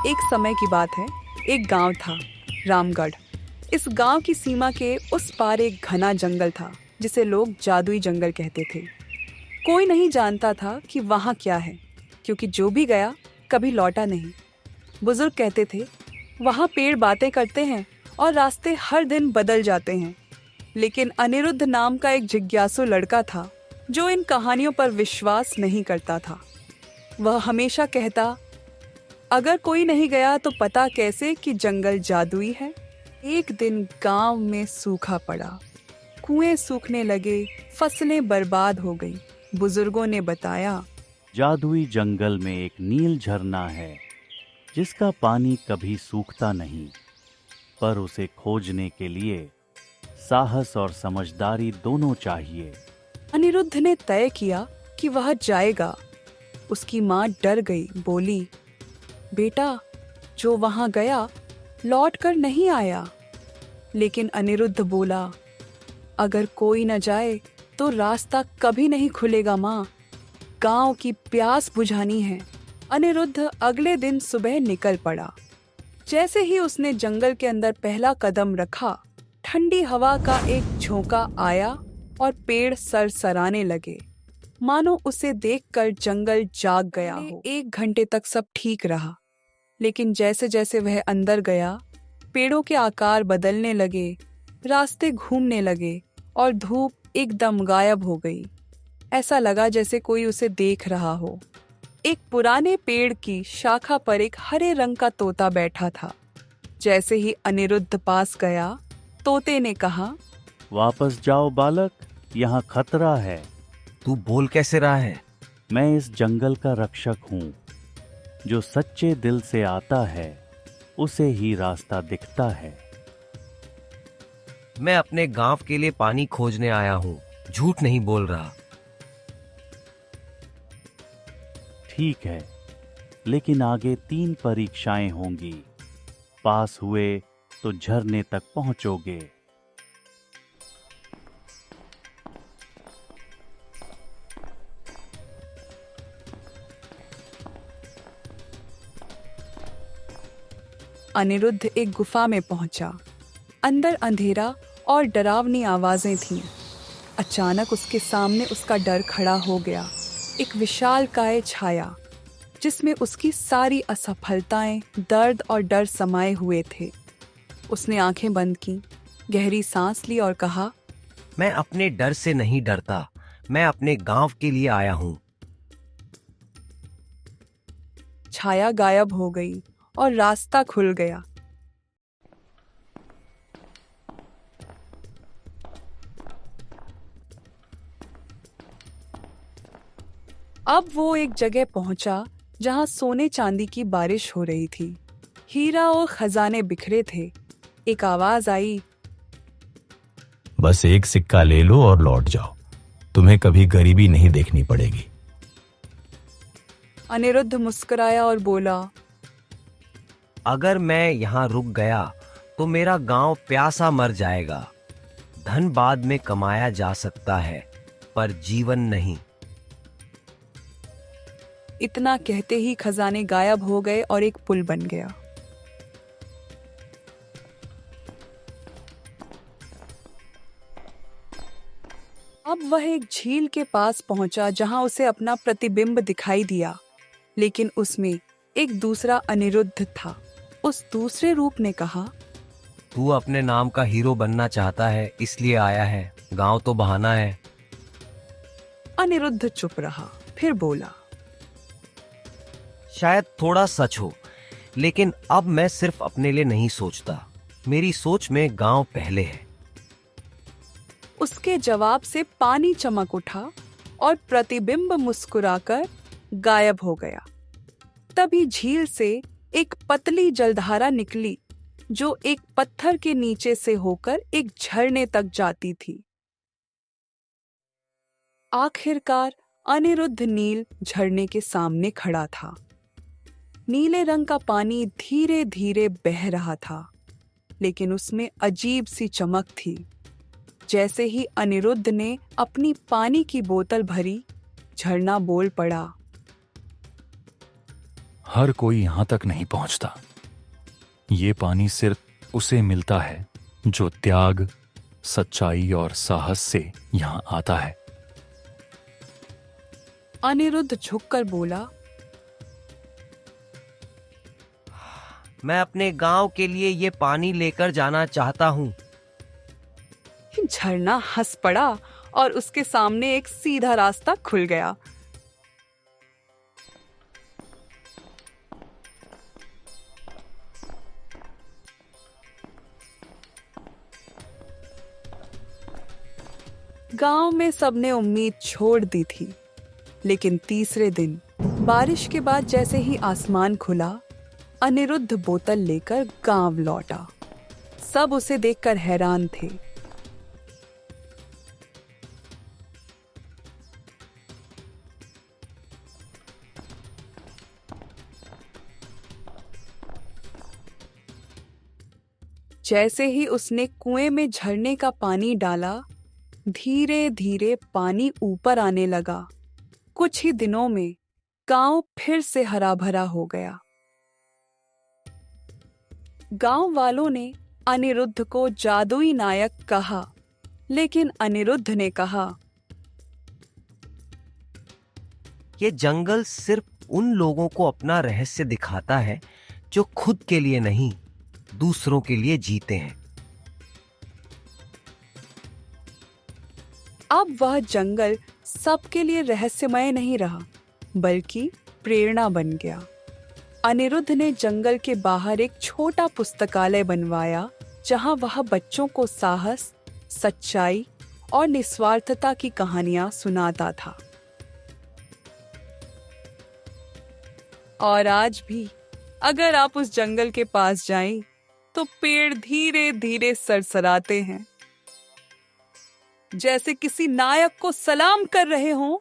एक समय की बात है। एक गांव था, रामगढ़। इस गांव की सीमा के उस पार एक घना जंगल था जिसे लोग जादुई जंगल कहते थे। कोई नहीं जानता था कि वहां क्या है, क्योंकि जो भी गया कभी लौटा नहीं। बुजुर्ग कहते थे, वहां पेड़ बातें करते हैं और रास्ते हर दिन बदल जाते हैं। लेकिन अनिरुद्ध नाम का एक जिज्ञासु लड़का था जो इन कहानियों पर विश्वास नहीं करता था। वह हमेशा कहता, अगर कोई नहीं गया तो पता कैसे कि जंगल जादुई है। एक दिन गांव में सूखा पड़ा, कुएं सूखने लगे, फसलें बर्बाद हो गई। बुजुर्गों ने बताया, जादुई जंगल में एक नील झरना है जिसका पानी कभी सूखता नहीं, पर उसे खोजने के लिए साहस और समझदारी दोनों चाहिए। अनिरुद्ध ने तय किया कि वह जाएगा। उसकी माँ डर गई, बोली, बेटा, जो वहां गया लौट कर नहीं आया। लेकिन अनिरुद्ध बोला, अगर कोई न जाए तो रास्ता कभी नहीं खुलेगा माँ। गांव की प्यास बुझानी है। अनिरुद्ध अगले दिन सुबह निकल पड़ा। जैसे ही उसने जंगल के अंदर पहला कदम रखा, ठंडी हवा का एक झोंका आया और पेड़ सरसराने लगे, मानो उसे देखकर जंगल जाग गया हो। 1 घंटे तक सब ठीक रहा, लेकिन जैसे जैसे वह अंदर गया, पेड़ों के आकार बदलने लगे, रास्ते घूमने लगे और धूप एकदम गायब हो गई। ऐसा लगा जैसे कोई उसे देख रहा हो। एक पुराने पेड़ की शाखा पर एक हरे रंग का तोता बैठा था। जैसे ही अनिरुद्ध पास गया, तोते ने कहा, वापस जाओ बालक, यहाँ खतरा है। तू बोल कैसे रहा है? मैं इस जंगल का रक्षक हूँ। जो सच्चे दिल से आता है उसे ही रास्ता दिखता है। मैं अपने गांव के लिए पानी खोजने आया हूँ, झूठ नहीं बोल रहा। ठीक है, लेकिन आगे 3 परीक्षाएं होंगी। पास हुए तो झरने तक पहुंचोगे। अनिरुद्ध एक गुफा में पहुंचा। अंदर अंधेरा और डरावनी आवाजें थीं। अचानक उसके सामने उसका डर खड़ा हो गया। एक विशालकाय छाया जिसमें उसकी सारी असफलताएं, दर्द और डर समाये हुए थे। उसने आंखें बंद की, गहरी सांस ली और कहा, मैं अपने डर से नहीं डरता, मैं अपने गांव के लिए आया हूँ। छाया गायब हो गई और रास्ता खुल गया। अब वो एक जगह पहुंचा जहां सोने चांदी की बारिश हो रही थी। हीरा और खजाने बिखरे थे। एक आवाज आई, बस एक सिक्का ले लो और लौट जाओ, तुम्हें कभी गरीबी नहीं देखनी पड़ेगी। अनिरुद्ध मुस्कुराया और बोला, अगर मैं यहाँ रुक गया तो मेरा गांव प्यासा मर जाएगा। धन बाद में कमाया जा सकता है, पर जीवन नहीं। इतना कहते ही खजाने गायब हो गए और एक पुल बन गया। अब वह एक झील के पास पहुंचा जहां उसे अपना प्रतिबिंब दिखाई दिया, लेकिन उसमें एक दूसरा अनिरुद्ध था। उस दूसरे रूप ने कहा, तू अपने नाम का हीरो बनना चाहता है, इसलिए आया है। गांव तो बहाना है। अनिरुद्ध चुप रहा, फिर बोला, शायद थोड़ा सच हो, लेकिन अब मैं सिर्फ अपने लिए नहीं सोचता। मेरी सोच में गांव पहले है। उसके जवाब से पानी चमक उठा और प्रतिबिंब मुस्कुराकर गायब हो गया। तभी झील से एक पतली जलधारा निकली जो एक पत्थर के नीचे से होकर एक झरने तक जाती थी। आखिरकार अनिरुद्ध नील झरने के सामने खड़ा था। नीले रंग का पानी धीरे धीरे बह रहा था, लेकिन उसमें अजीब सी चमक थी। जैसे ही अनिरुद्ध ने अपनी पानी की बोतल भरी, झरना बोल पड़ा, हर कोई यहां तक नहीं पहुंचता। ये पानी सिर्फ उसे मिलता है जो त्याग, सच्चाई और साहस से यहां आता है। अनिरुद्ध झुककर बोला, मैं अपने गांव के लिए ये पानी लेकर जाना चाहता हूँ। झरना हंस पड़ा और उसके सामने एक सीधा रास्ता खुल गया। गांव में सबने उम्मीद छोड़ दी थी, लेकिन तीसरे दिन बारिश के बाद जैसे ही आसमान खुला, अनिरुद्ध बोतल लेकर गांव लौटा। सब उसे देखकर हैरान थे। जैसे ही उसने कुएं में झरने का पानी डाला, धीरे धीरे पानी ऊपर आने लगा। कुछ ही दिनों में गांव फिर से हरा भरा हो गया। गांव वालों ने अनिरुद्ध को जादुई नायक कहा, लेकिन अनिरुद्ध ने कहा, ये जंगल सिर्फ उन लोगों को अपना रहस्य दिखाता है जो खुद के लिए नहीं, दूसरों के लिए जीते हैं। अब वह जंगल सबके लिए रहस्यमय नहीं रहा, बल्कि प्रेरणा बन गया। अनिरुद्ध ने जंगल के बाहर एक छोटा पुस्तकालय बनवाया, जहां वह बच्चों को साहस, सच्चाई और निस्वार्थता की कहानियां सुनाता था। और आज भी अगर आप उस जंगल के पास जाएं, तो पेड़ धीरे धीरे सरसराते हैं, जैसे किसी नायक को सलाम कर रहे हों।